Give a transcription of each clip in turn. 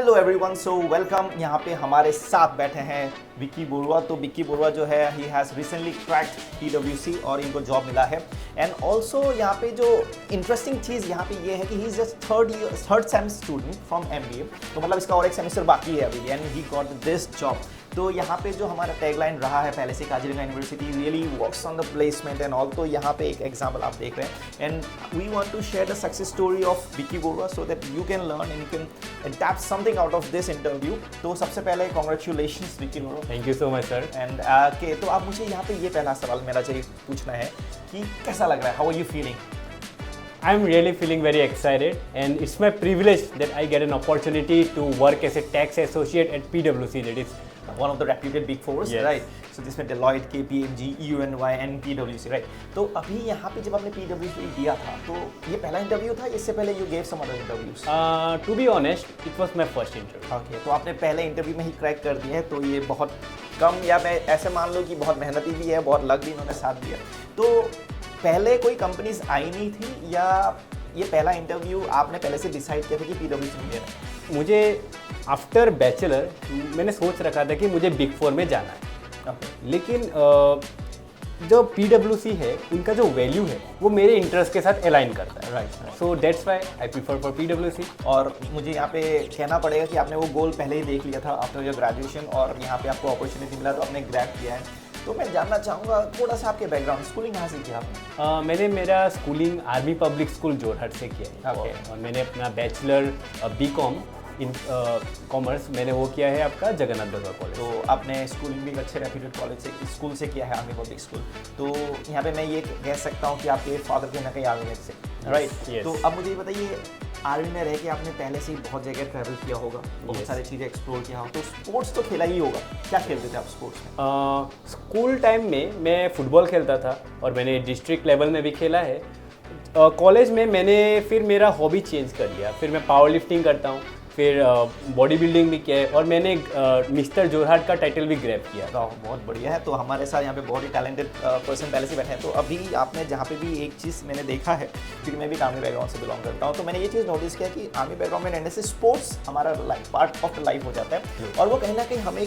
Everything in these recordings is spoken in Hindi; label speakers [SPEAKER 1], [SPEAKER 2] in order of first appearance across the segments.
[SPEAKER 1] Hello everyone, so welcome. यहाँ पे हमारे साथ बैठे हैं विक्की बरुआ। तो विक्की बरुआ जो है he has recently cracked PwC और इनको जॉब मिला है। एंड ऑल्सो यहाँ पे जो इंटरेस्टिंग चीज़ यहाँ पे ये है कि he is just third same student from MBA। तो मतलब इसका और एक सेमेस्टर बाकी है अभी, and he got this job. तो यहाँ पे जो हमारा टैगलाइन रहा है पहले से, Kaziranga university really works on the placement and all. तो यहाँ पे एक एग्जाम्पल आप देख रहे हैं, and we want to share the success story of Vicky Barua so that you can learn and you can adapt something out of this interview. तो सबसे पहले congratulations Vicky Barua.
[SPEAKER 2] Thank you so much sir.
[SPEAKER 1] And के तो आप मुझे यहाँ पे ये पहला सवाल मेरा चाहिए पूछना है कि कैसा लग रहा है, how are you feeling?
[SPEAKER 2] I'm really feeling very excited and it's my privilege that I get an opportunity to work as a tax associate at PwC, that is
[SPEAKER 1] one of the reputed big fours,
[SPEAKER 2] Yes.
[SPEAKER 1] right? So जिसमें Deloitte, KPMG, EY and PwC, right? तो अभी यहाँ पे जब आपने PwC दिया था तो ये पहला इंटरव्यू था, इससे पहले you gave some other interviews?
[SPEAKER 2] to be honest, it was my first interview.
[SPEAKER 1] Okay, तो आपने पहले इंटरव्यू में ही क्रैक कर दिया है, तो ये बहुत कम, या मैं ऐसे मान लो कि बहुत मेहनती भी है, बहुत लक भी इन्होंने साथ दिया। तो पहले कोई कंपनीज आई नहीं थी, या ये पहला इंटरव्यू आपने पहले से डिसाइड किया था कि PwC में देना है?
[SPEAKER 2] मुझे आफ्टर बैचलर मैंने सोच रखा था कि मुझे बिग फोर में जाना है,
[SPEAKER 1] Okay.
[SPEAKER 2] लेकिन जो PwC है उनका जो वैल्यू है वो मेरे इंटरेस्ट के साथ अलाइन करता है,
[SPEAKER 1] Right.
[SPEAKER 2] So that's why I prefer for PwC।
[SPEAKER 1] और मुझे यहाँ पे कहना पड़ेगा कि आपने वो गोल पहले ही देख लिया था आफ्टर योर ग्रेजुएशन, और यहाँ पे आपको अपॉर्चुनिटी मिला तो आपने ग्रैब किया है। तो मैं जानना चाहूँगा थोड़ा सा आपके बैकग्राउंड, स्कूलिंग कहाँ से किया आपने?
[SPEAKER 2] मैंने मेरा schooling army public school Jorhat से किया है।
[SPEAKER 1] Okay.
[SPEAKER 2] और मैंने अपना बैचलर BCom इन कॉमर्स मैंने वो किया है आपका जगन्नाथ बरवा कॉलेज।
[SPEAKER 1] तो आपने स्कूलिंग भी एक अच्छे रेप्यूटेड कॉलेज से, स्कूल से किया है, आर्मी पब्लिक स्कूल। तो यहाँ पे मैं ये कह सकता हूँ कि आपके फादर कहीं ना कहीं आर्मी में से, राइट?
[SPEAKER 2] yes.
[SPEAKER 1] तो अब मुझे ये बताइए, आर्मी में रह के आपने पहले से ही बहुत जगह ट्रैवल किया होगा, बहुत
[SPEAKER 2] Yes.
[SPEAKER 1] सारी चीज़ें एक्सप्लोर किया होगा, तो स्पोर्ट्स तो खेला ही होगा। क्या खेलते थे आप स्पोर्ट्स में?
[SPEAKER 2] स्कूल टाइम में मैं फुटबॉल खेलता था और मैंने डिस्ट्रिक्ट लेवल में भी खेला है। कॉलेज में मैंने फिर मेरा हॉबी चेंज कर लिया, फिर मैं पावर लिफ्टिंग करता हूँ, फिर बॉडी बिल्डिंग भी किया है और मैंने मिस्टर जोरहाट का टाइटल भी ग्रैब किया।
[SPEAKER 1] बहुत बढ़िया है। तो हमारे साथ यहाँ पे बहुत ही टैलेंटेड पर्सन पहले से बैठे हैं। तो अभी आपने जहाँ पे भी एक चीज़ मैंने देखा है, क्योंकि मैं भी आर्मी बैकग्राउंड से बिलोंग करता हूँ, तो मैंने ये चीज़ नोटिस किया कि आर्मी बैकग्राउंड में रहने से स्पोर्ट्स हमारा life part of the life हो जाता है, और वो कहीं ना कहीं हमें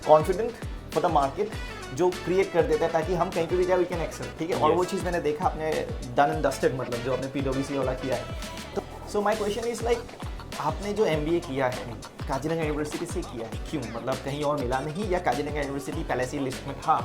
[SPEAKER 1] कॉन्फिडेंट फॉर द मार्केट जो क्रिएट कर देता है, ताकि हम कहीं पे भी जाए वी कैन एक्सेल, ठीक है? और वो चीज़ मैंने देखा आपने डन एंड डस्टेड, मतलब जो आपने PwC वाला किया है। तो so my question is like, आपने जो MBA किया है काजीरंगा यूनिवर्सिटी से किया है, क्यों? मतलब कहीं और मिला नहीं, या काजीरंगा यूनिवर्सिटी पहले से ही लिस्ट में था?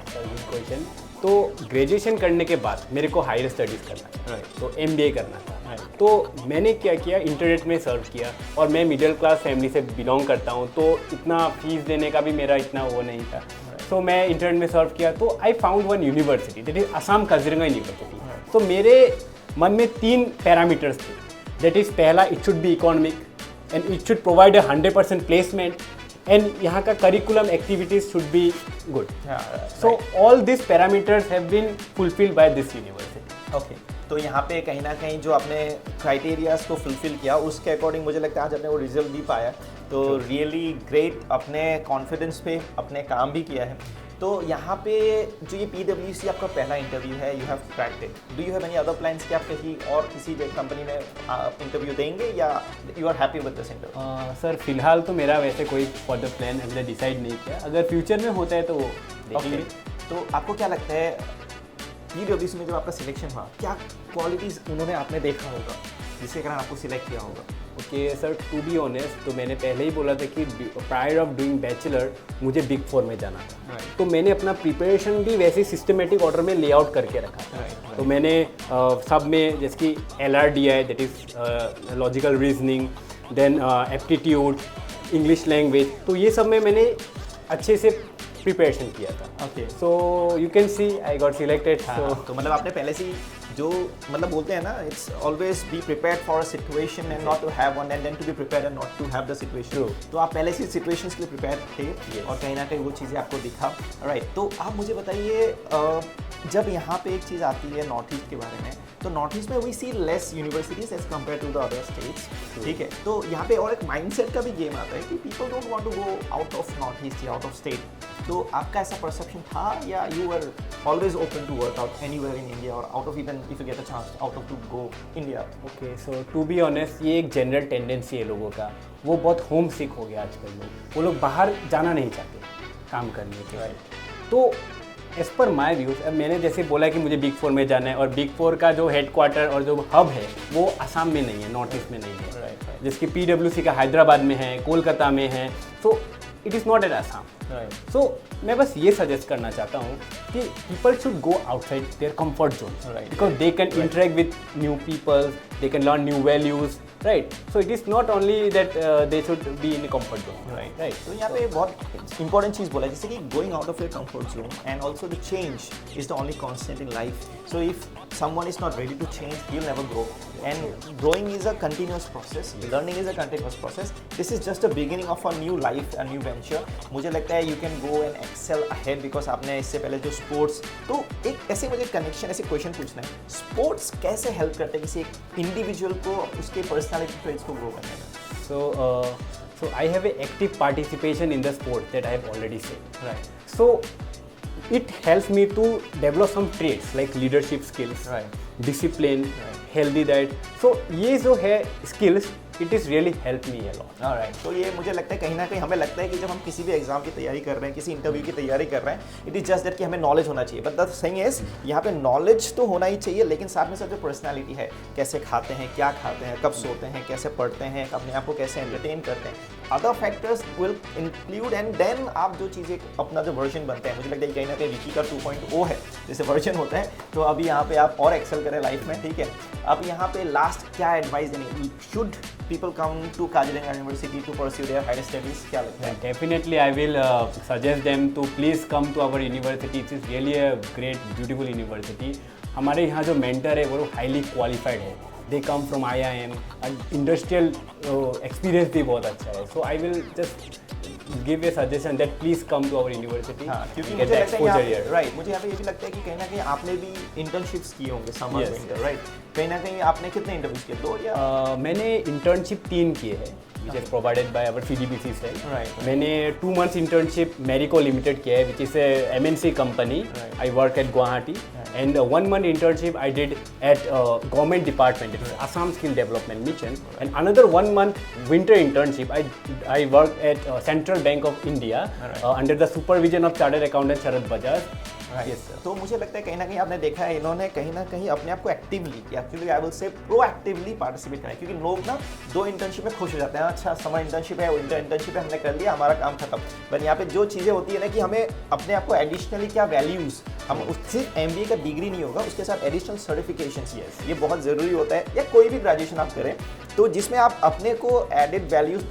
[SPEAKER 2] क्वेश्चन तो ग्रेजुएशन करने के बाद मेरे को हायर स्टडीज़ करना है,
[SPEAKER 1] Right.
[SPEAKER 2] तो MBA करना था। तो मैंने क्या किया, इंटरनेट में सर्च किया, और मैं मिडिल क्लास फैमिली से बिलोंग करता हूँ, तो इतना फीस देने का भी मेरा इतना वो नहीं था। तो मैं इंटरनेट में सर्च किया, तो I found one university, that is Assam Kaziranga university. तो मेरे मन में 3 पैरामीटर्स थे, दैट इज़ पहला, it should be economic and it should provide 100% placement, and यहाँ का curriculum activities should be good. So all this parameters have been fulfilled by this university.
[SPEAKER 1] Okay, तो यहाँ पे कहीं ना कहीं जो आपने क्राइटेरियाज को फुलफिल किया, उसके अकॉर्डिंग मुझे लगता है आज आपने वो रिजल्ट भी पाया, तो रियली ग्रेट। अपने कॉन्फिडेंस पे अपने काम भी किया है। तो यहाँ पे जो ये PwC आपका पहला इंटरव्यू है, you have cracked it, do you have any other plans कि आप कहीं और किसी कंपनी में इंटरव्यू देंगे, या you are happy with this interview?
[SPEAKER 2] Sir फिलहाल तो मेरा वैसे कोई फर्दर प्लान हमने डिसाइड नहीं किया, अगर फ्यूचर में होता है तो वो देखेंगे।
[SPEAKER 1] तो आपको क्या लगता है PwC में जब आपका सिलेक्शन हुआ, क्या क्वालिटीज़ उन्होंने आपने देखा होगा जिसके कारण आपको सिलेक्ट किया होगा?
[SPEAKER 2] Okay sir, to be honest, तो मैंने पहले ही बोला था कि प्रायर ऑफ डूइंग बैचलर मुझे बिग फोर में जाना था।
[SPEAKER 1] Right.
[SPEAKER 2] तो मैंने अपना प्रिपरेशन भी वैसे सिस्टमेटिक ऑर्डर में लेआउट करके रखा था।
[SPEAKER 1] Right.
[SPEAKER 2] तो मैंने सब में, जैसे कि LRDI, that is logical reasoning, then aptitude, English language, तो ये सब में मैंने अच्छे से प्रिपरेशन किया था।
[SPEAKER 1] Okay,
[SPEAKER 2] so you can see I got selected.
[SPEAKER 1] तो मतलब आपने पहले से ही जो मतलब बोलते हैं ना, it's always be prepared for a situation and not to have one, and then to be prepared and not to have the situation.
[SPEAKER 2] True.
[SPEAKER 1] तो आप पहले से सिचुएशंस के लिए प्रिपेयर थे, और कहीं ना कहीं वो चीज़ें आपको दिखा, राइट? तो आप मुझे बताइए, जब यहाँ पे एक चीज़ आती है नॉर्थ ईस्ट के बारे में, तो नॉर्थ ईस्ट में we see less universities as compare to the other states, ठीक है? तो यहाँ पे और एक माइंडसेट का भी गेम आता है कि people don't want to go out of north east या आउट ऑफ स्टेट। तो आपका ऐसा परसेप्शन था या you were always open to work out anywhere in India और out of even if you get a chance out of to go India?
[SPEAKER 2] Okay, so to be honest ये एक जनरल टेंडेंसी है लोगों का, वो बहुत होम सिक हो गया आजकल लोग, वो लोग बाहर जाना नहीं चाहते काम करने के। तो एज पर माई व्यूज़, अब मैंने जैसे बोला कि मुझे बिग 4 में जाना है और बिग 4 का जो हेड क्वार्टर और जो हब है वो असम में नहीं है, नॉर्थ ईस्ट में नहीं है, जिसकी PwC का हैदराबाद में है, कोलकाता में है, तो it is not at Assam. So मैं बस ये सजेस्ट करना चाहता हूँ कि people should go outside their comfort zone, because they can interact with new people, they can learn new values, right? So it is not only that they should be in comfort zone, right?
[SPEAKER 1] तो यहाँ पे बहुत इंपॉर्टेंट चीज़ बोला है, जैसे कि going out of your comfort zone and also the change is the only constant in life. So if someone is not ready to change, he'll never grow. And growing is a continuous process, learning is a continuous process. This is just the beginning of a new life, a new venture. मुझे लगता है you can go and excel ahead because आपने इससे पहले जो स्पोर्ट्स, तो एक ऐसे मुझे कनेक्शन, ऐसे क्वेश्चन पूछना है, स्पोर्ट्स कैसे हेल्प करते हैं किसी एक इंडिविजुअल को उसके पर्सनालिटी ट्रेट्स को ग्रो करने में?
[SPEAKER 2] So I have an active participation in the sport that I have already said. Right. So it helps me to develop some traits like leadership skills, discipline, healthy diet. So ये जो है skills, it is really helped me a lot.
[SPEAKER 1] Alright. तो ये मुझे लगता है कहीं ना कहीं हमें लगता है कि जब हम किसी भी एग्जाम की तैयारी कर रहे हैं, किसी इंटरव्यू की तैयारी कर रहे हैं, इट इज जस्ट दैट कि हमें नॉलेज होना चाहिए. बट द थिंग इज यहाँ पे नॉलेज तो होना ही चाहिए, लेकिन साथ में साथ जो पर्सनैलिटी है, कैसे खाते हैं, क्या खाते हैं, कब सोते हैं, कैसे पढ़ते हैं, अपने आप को कैसे एंटरटेन करते हैं, other factors will include and then आप जो चीज़ें अपना जो वर्जन बनते हैं, मुझे लगता है कहीं ना कहीं विकी का 2.0 है जैसे वर्जन होता है. तो अभी यहाँ पे आप और एक्सेल करें लाइफ में, ठीक है? अब यहाँ पे लास्ट क्या एडवाइस देनी, should people come to Kaziranga University to pursue their higher studies? क्या लगता है?
[SPEAKER 2] Definitely, I will suggest them to please come to our university. It is really a great, beautiful university. हमारे यहाँ जो mentor है वो लोग highly qualified है. They come from IIM. Industrial experience भी बहुत अच्छा है. So I will just give a suggestion that please come to our university.
[SPEAKER 1] हाँ, क्योंकि
[SPEAKER 2] get
[SPEAKER 1] मुझे
[SPEAKER 2] the
[SPEAKER 1] लगता है
[SPEAKER 2] exposure here.
[SPEAKER 1] राइट, मुझे यहाँ पे ये भी लगता है कि कहीं ना कहीं आपने भी इंटर्नशिप्स किए होंगे समर विंटर, राइट? कहीं ना कहीं आपने कितने इंटरव्यूज किए, 2 या?
[SPEAKER 2] मैंने इंटर्नशिप 3 किए हैं, which is provided by our CDBC cell. मैंने 2 months internship Marico Limited किया है, which is a MNC company. I work at Guwahati. And 1 month internship I did at government department, it's Assam Skill Development Mission. And another 1 month winter internship I worked at Central Bank of India under the supervision of Chartered Accountant Sharad Bajaj.
[SPEAKER 1] Yes, sir. तो मुझे लगता है कहीं ना कहीं आपने देखा है इन्होंने कहीं ना कहीं अपने आप को actively, actually I will say proactively participate करें, क्योंकि लोग ना 2 इंटर्नशिप में खुश हो जाते हैं, अच्छा समर इंटर्नशिप है, विंटर इंटर्नशिप है, हमने कर लिया, हमारा काम खत्म. पर यहाँ पे जो चीज़ें होती है ना कि हमें अपने आप को एडिशनली क्या वैल्यूज़, हम उससे MBA का डिग्री नहीं होगा, उसके साथ एडिशनल सर्टिफिकेशंस, ये बहुत ज़रूरी होता है, या कोई भी ग्रेजुएशन आप करें तो जिसमें आप अपने को एडेड वैल्यूज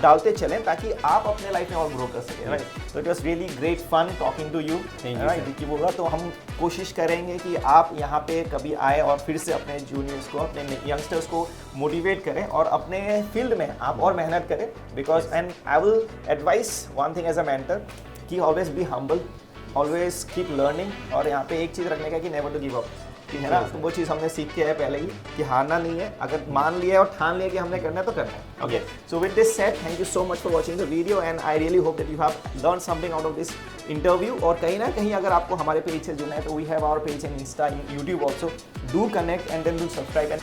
[SPEAKER 1] डालते चलें ताकि आप अपने लाइफ में और ग्रो कर सकें, राइट? तो it was really great fun talking to you, right Vicky Bora. तो हम कोशिश करेंगे कि आप यहाँ पे कभी आए और फिर से अपने जूनियर्स को, अपने यंगस्टर्स को मोटिवेट करें और अपने फील्ड में आप और मेहनत करें, because and I will advice one thing as a mentor कि always be humble, always keep learning, और यहाँ पे एक चीज़ रखने का कि नेवर टू गिव अप, है ना? तो वो चीज़ हमने सीख के है पहले ही कि हारना नहीं है, अगर मान लिया और ठान लिया कि हमने करना है तो करना है. Okay, so with this said, thank you so much for watching the video and I really hope that you have learn something out of this interview. और कहीं ना कहीं अगर आपको हमारे पेज से जुड़ना है तो we have our page in insta, in YouTube also. Do connect and then do subscribe and